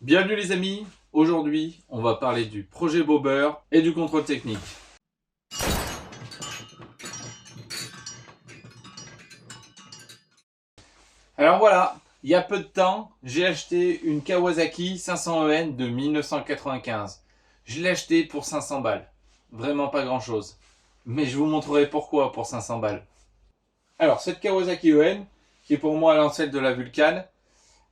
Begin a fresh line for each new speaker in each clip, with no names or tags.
Bienvenue les amis, aujourd'hui on va parler du projet Bobber et du contrôle technique. Alors voilà, il y a peu de temps, j'ai acheté une Kawasaki 500EN de 1995. Je l'ai acheté pour 500 balles, vraiment pas grand chose. Mais je vous montrerai pourquoi pour 500 balles. Alors cette Kawasaki EN, qui est pour moi l'ancêtre de la Vulcan,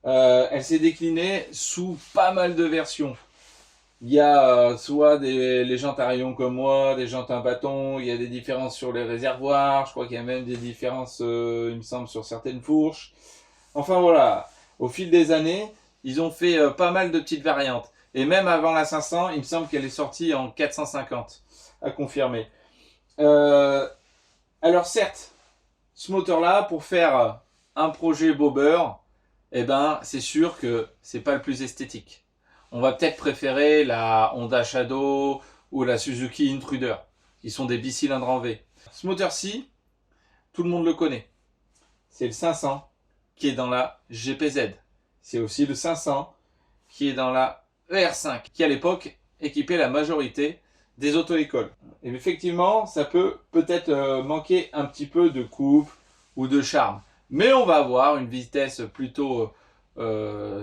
elle s'est déclinée sous pas mal de versions. Il y a soit les jantes à rayons comme moi, des jantes à bâton, il y a des différences sur les réservoirs, je crois qu'il y a même des différences, il me semble, sur certaines fourches. Enfin voilà, au fil des années, ils ont fait pas mal de petites variantes. Et même avant la 500, il me semble qu'elle est sortie en 450, à confirmer. Euh, alors certes, ce moteur-là, pour faire un projet bobber, eh ben, c'est sûr que c'est pas le plus esthétique. On va peut-être préférer la Honda Shadow ou la Suzuki Intruder, qui sont des bicylindres en V. Ce moteur-ci, tout le monde le connaît. C'est le 500 qui est dans la GPZ. C'est aussi le 500 qui est dans la ER5, qui à l'époque équipait la majorité des auto-écoles. Et effectivement, ça peut peut-être manquer un petit peu de coupe ou de charme. Mais on va avoir une vitesse plutôt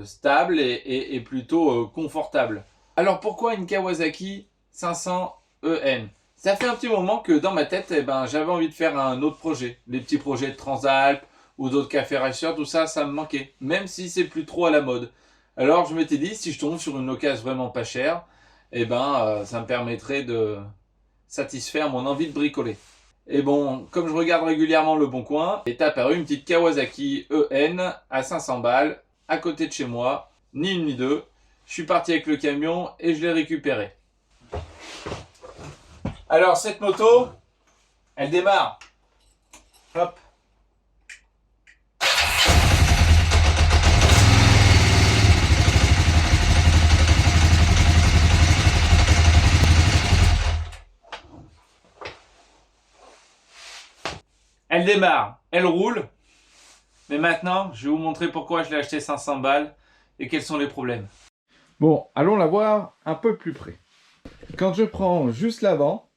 stable et plutôt confortable. Alors pourquoi une Kawasaki 500 EN? Ça fait un petit moment que dans ma tête, j'avais envie de faire un autre projet. Les petits projets de Transalp ou d'autres cafés racers, tout ça, ça me manquait. Même si c'est plus trop à la mode. Alors je m'étais dit, si je tombe sur une occasion vraiment pas chère, ça me permettrait de satisfaire mon envie de bricoler. Et bon, comme je regarde régulièrement Le Bon Coin, est apparue une petite Kawasaki EN à 500 balles, à côté de chez moi, ni une ni deux. Je suis parti avec le camion et je l'ai récupérée. Alors cette moto, elle démarre. Hop. Elle démarre, elle roule. Mais maintenant, je vais vous montrer pourquoi je l'ai acheté 500 balles et quels sont les problèmes.
Bon, allons la voir un peu plus près. Quand je prends juste l'avant,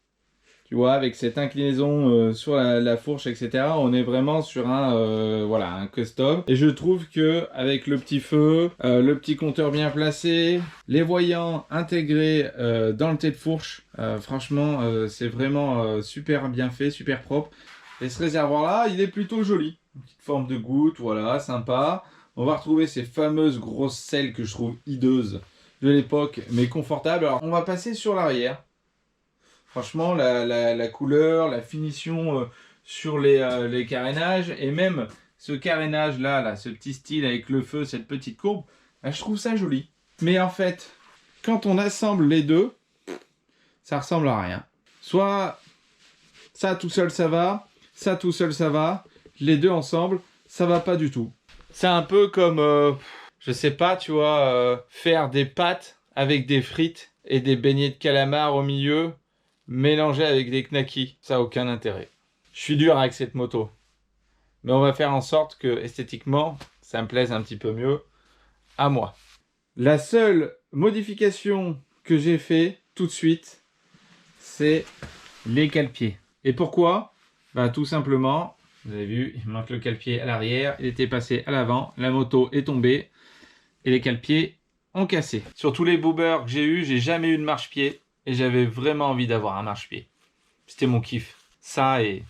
tu vois, avec cette inclinaison sur la fourche, etc., on est vraiment sur un custom. Et je trouve que avec le petit feu, le petit compteur bien placé, les voyants intégrés dans le tête de fourche, franchement, c'est vraiment super bien fait, super propre. Et ce réservoir-là, il est plutôt joli. Une petite forme de goutte, voilà, sympa. On va retrouver ces fameuses grosses selles que je trouve hideuses de l'époque, mais confortables. Alors, on va passer sur l'arrière. Franchement, la couleur, la finition sur les carénages, et même ce carénage-là, ce petit style avec le feu, cette petite courbe, bah, je trouve ça joli. Mais en fait, quand on assemble les deux, ça ressemble à rien. Soit ça tout seul ça va, ça tout seul ça va, les deux ensemble, ça va pas du tout. C'est un peu comme, je sais pas, tu vois, faire des pâtes avec des frites et des beignets de calamar au milieu, mélangés avec des knackis. Ça a aucun intérêt. Je suis dur avec cette moto. Mais on va faire en sorte que, esthétiquement, ça me plaise un petit peu mieux à moi. La seule modification que j'ai fait tout de suite, c'est les cale-pieds. Et pourquoi? Bah, tout simplement, vous avez vu, il manque le cale-pied à l'arrière, il était passé à l'avant, la moto est tombée et les cale-pieds ont cassé. Sur tous les boobers que j'ai eu, j'ai jamais eu de marche-pied et j'avais vraiment envie d'avoir un marche-pied. C'était mon kiff. Ça et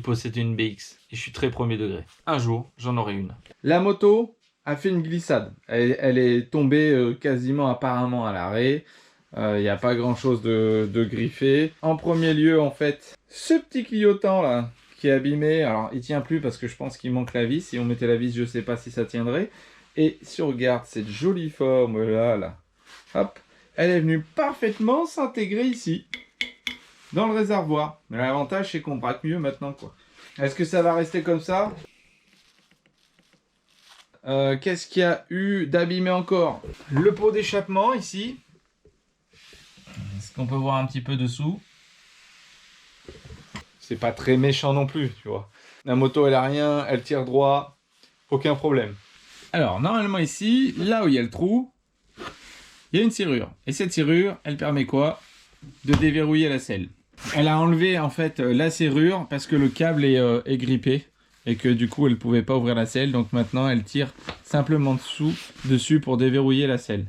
posséder une BX. Et je suis très premier degré. Un jour, j'en aurai une. La moto a fait une glissade. Elle est tombée quasiment apparemment à l'arrêt. Il n'y a pas grand chose de griffé. En premier lieu, en fait, ce petit clignotant là qui est abîmé. Alors, il tient plus parce que je pense qu'il manque la vis. Si on mettait la vis, je sais pas si ça tiendrait. Et si on regarde cette jolie forme là, hop, elle est venue parfaitement s'intégrer ici, dans le réservoir. Mais l'avantage, c'est qu'on braque mieux maintenant, quoi. Est-ce que ça va rester comme ça? Qu'est-ce qu'il y a eu d'abîmé encore? Le pot d'échappement ici. Est-ce qu'on peut voir un petit peu dessous? C'est pas très méchant non plus, tu vois. La moto, elle a rien, elle tire droit, aucun problème. Alors, normalement ici, là où il y a le trou, il y a une serrure. Et cette serrure, elle permet quoi? De déverrouiller la selle. Elle a enlevé en fait la serrure parce que le câble est grippé et que du coup elle pouvait pas ouvrir la selle. Donc maintenant elle tire simplement dessus pour déverrouiller la selle.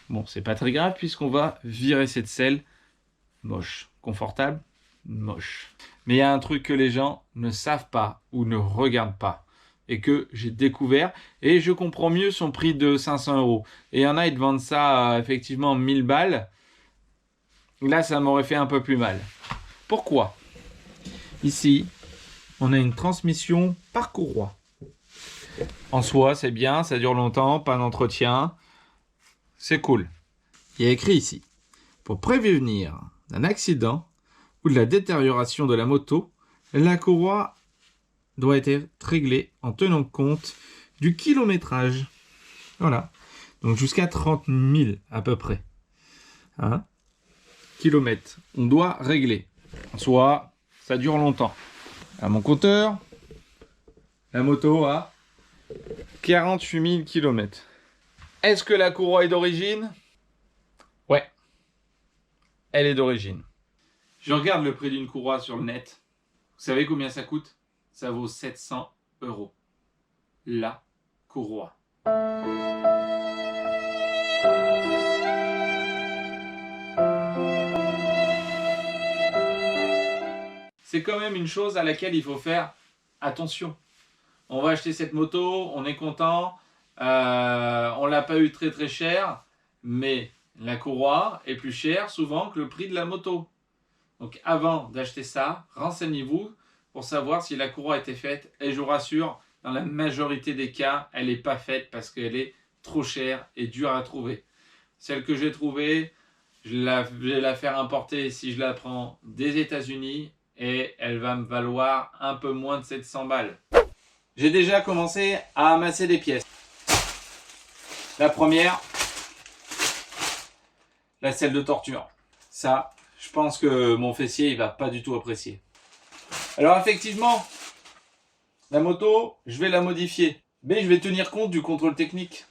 Bon, c'est pas très grave puisqu'on va virer cette selle. Moche. Confortable? Moche. Mais il y a un truc que les gens ne savent pas ou ne regardent pas et que j'ai découvert et je comprends mieux son prix de 500 €. Et il y en a, ils te vendent ça effectivement 1000 balles. Là, ça m'aurait fait un peu plus mal. Pourquoi? Ici, on a une transmission par courroie. En soi, c'est bien, ça dure longtemps, pas d'entretien. C'est cool. Il y a écrit ici, pour prévenir d'un accident ou de la détérioration de la moto, la courroie doit être réglée en tenant compte du kilométrage. Voilà. Donc jusqu'à 30 000 à peu près. Hein? Kilomètres. On doit régler. Soit ça dure longtemps. À mon compteur, la moto a 48 000 km. Est-ce que la courroie est d'origine? Ouais. Elle est d'origine. Je regarde le prix d'une courroie sur le net. Vous savez combien ça coûte? Ça vaut 700 €. La courroie. C'est quand même une chose à laquelle il faut faire attention. On va acheter cette moto, on est content, on l'a pas eu très très cher, mais la courroie est plus chère souvent que le prix de la moto. Donc avant d'acheter ça, renseignez-vous pour savoir si la courroie a été faite. Et je vous rassure, dans la majorité des cas, elle n'est pas faite parce qu'elle est trop chère et dure à trouver. Celle que j'ai trouvée, je vais la faire importer si je la prends des États-Unis et elle va me valoir un peu moins de 700 balles. J'ai déjà commencé à amasser des pièces. La première, la selle de torture. Ça, je pense que mon fessier, il va pas du tout apprécier. Alors effectivement, la moto, je vais la modifier. Mais je vais tenir compte du contrôle technique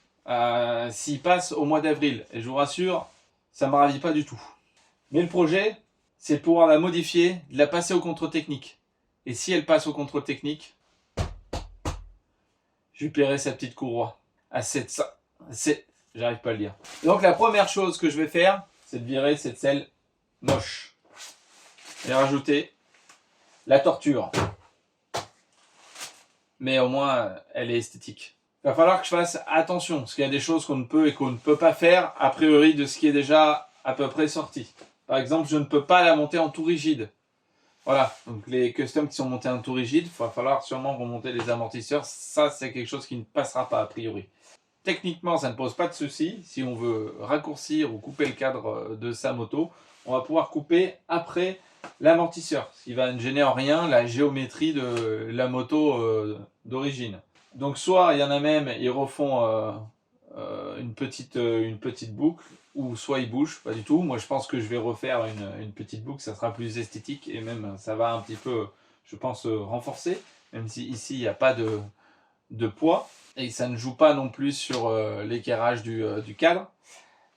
s'il passe au mois d'avril. Et je vous rassure, ça ne me ravit pas du tout. Mais le projet, c'est de pouvoir la modifier, de la passer au contrôle technique. Et si elle passe au contrôle technique, je lui paierai sa petite courroie à 700. J'arrive pas à le dire. Donc la première chose que je vais faire, c'est de virer cette selle moche. Et rajouter la torture. Mais au moins, elle est esthétique. Il va falloir que je fasse attention, parce qu'il y a des choses qu'on ne peut et qu'on ne peut pas faire, a priori de ce qui est déjà à peu près sorti. Par exemple, je ne peux pas la monter en tout rigide. Voilà, donc les customs qui sont montés en tout rigide, il va falloir sûrement remonter les amortisseurs. Ça, c'est quelque chose qui ne passera pas a priori. Techniquement, ça ne pose pas de souci. Si on veut raccourcir ou couper le cadre de sa moto, on va pouvoir couper après l'amortisseur, ce qui va ne gêner en rien la géométrie de la moto d'origine. Donc soit il y en a même, ils refont une petite boucle, ou soit ils bougent, pas du tout. Moi je pense que je vais refaire une petite boucle, ça sera plus esthétique et même ça va un petit peu, je pense, renforcer, même si ici il n'y a pas de poids et ça ne joue pas non plus sur l'équerrage du cadre.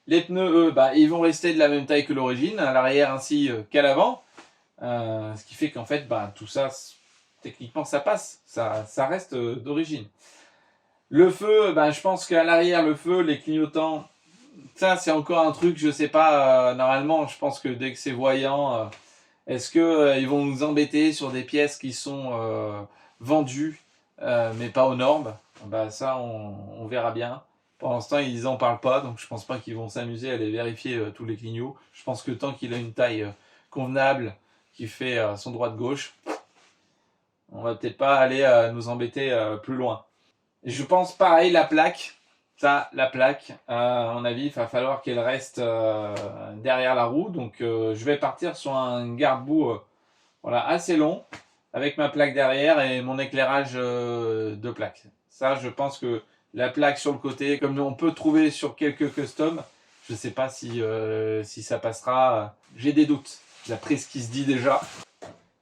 Les pneus, eux, ils vont rester de la même taille que l'origine, à l'arrière ainsi qu'à l'avant. Ce qui fait qu'en fait, tout ça, techniquement, ça passe. Ça reste d'origine. Le feu, je pense qu'à l'arrière, le feu, les clignotants, ça, c'est encore un truc, je sais pas. Normalement, je pense que dès que c'est voyant, est-ce que ils vont nous embêter sur des pièces qui sont vendues, mais pas aux normes? Ça, on verra bien. Pour l'instant, ils n'en parlent pas, donc je pense pas qu'ils vont s'amuser à aller vérifier tous les clignots. Je pense que tant qu'il a une taille convenable, qui fait son droite-gauche, on va peut-être pas aller nous embêter plus loin. Et je pense pareil, la plaque. Ça, la plaque, à mon avis, il va falloir qu'elle reste derrière la roue. Donc je vais partir sur un garde-boue voilà, assez long, avec ma plaque derrière et mon éclairage de plaque. Ça, je pense que la plaque sur le côté, comme on peut trouver sur quelques customs, je ne sais pas si ça passera. J'ai des doutes, d'après ce qui se dit déjà.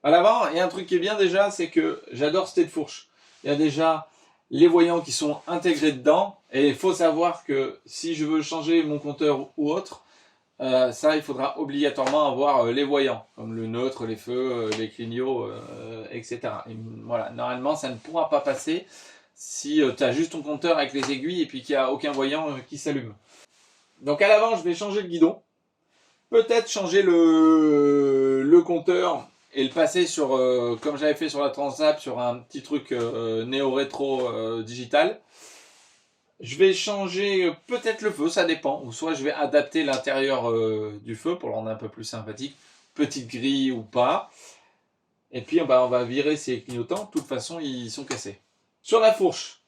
À l'avant, il y a un truc qui est bien déjà, c'est que j'adore cette fourche. Il y a déjà
les voyants qui sont intégrés dedans. Et il faut savoir que si je veux changer mon compteur ou autre, ça il faudra obligatoirement avoir les voyants, comme le neutre, les feux, les clignots, etc. Et voilà, normalement ça ne pourra pas passer si tu as juste ton compteur avec les aiguilles et puis qu'il n'y a aucun voyant qui s'allume. Donc à l'avant je vais changer le guidon, peut-être changer le compteur et le passer sur, comme j'avais fait sur la Transap, sur un petit truc néo-rétro digital. Je vais changer peut-être le feu, ça dépend. Ou soit je vais adapter l'intérieur du feu pour le rendre un peu plus sympathique. Petite grille ou pas. Et puis on va virer ces clignotants. De toute façon, ils sont cassés. Sur la fourche,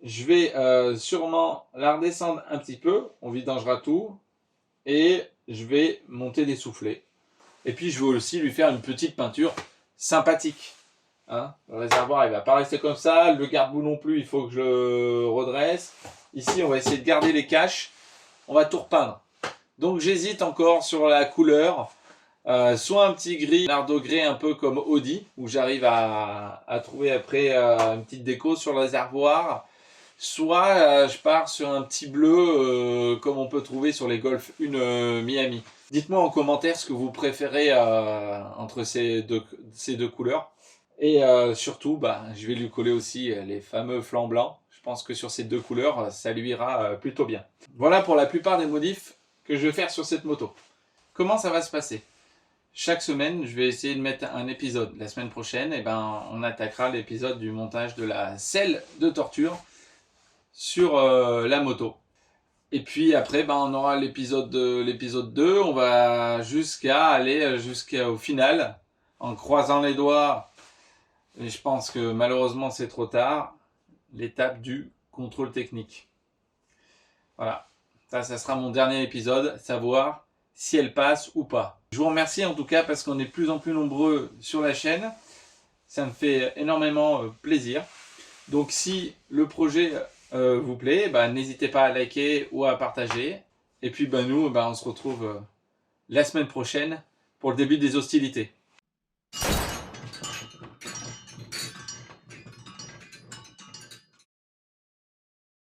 je vais sûrement la redescendre un petit peu. On vidangera tout. Et je vais monter des soufflets. Et puis je vais aussi lui faire une petite peinture sympathique. Hein, le réservoir il va pas rester comme ça, le garde-boue non plus, il faut que je le redresse. Ici on va essayer de garder les caches, on va tout repeindre. Donc j'hésite encore sur la couleur, soit un petit gris nardo grey un peu comme Audi, où j'arrive à trouver après une petite déco sur le réservoir, soit je pars sur un petit bleu comme on peut trouver sur les Golf 1 Miami. Dites-moi en commentaire ce que vous préférez entre ces deux couleurs. Et surtout, je vais lui coller aussi les fameux flancs blancs. Je pense que sur ces deux couleurs, ça lui ira plutôt bien. Voilà pour la plupart des modifs que je vais faire sur cette moto. Comment ça va se passer? Chaque semaine, je vais essayer de mettre un épisode. La semaine prochaine, on attaquera l'épisode du montage de la selle de torture sur la moto. Et puis après, on aura l'épisode 2. On va aller jusqu'au final, en croisant les doigts. Et je pense que malheureusement c'est trop tard, l'étape du contrôle technique. Voilà, ça sera mon dernier épisode, savoir si elle passe ou pas. Je vous remercie en tout cas parce qu'on est de plus en plus nombreux sur la chaîne. Ça me fait énormément plaisir. Donc si le projet vous plaît, n'hésitez pas à liker ou à partager. Et puis nous, on se retrouve la semaine prochaine pour le début des hostilités.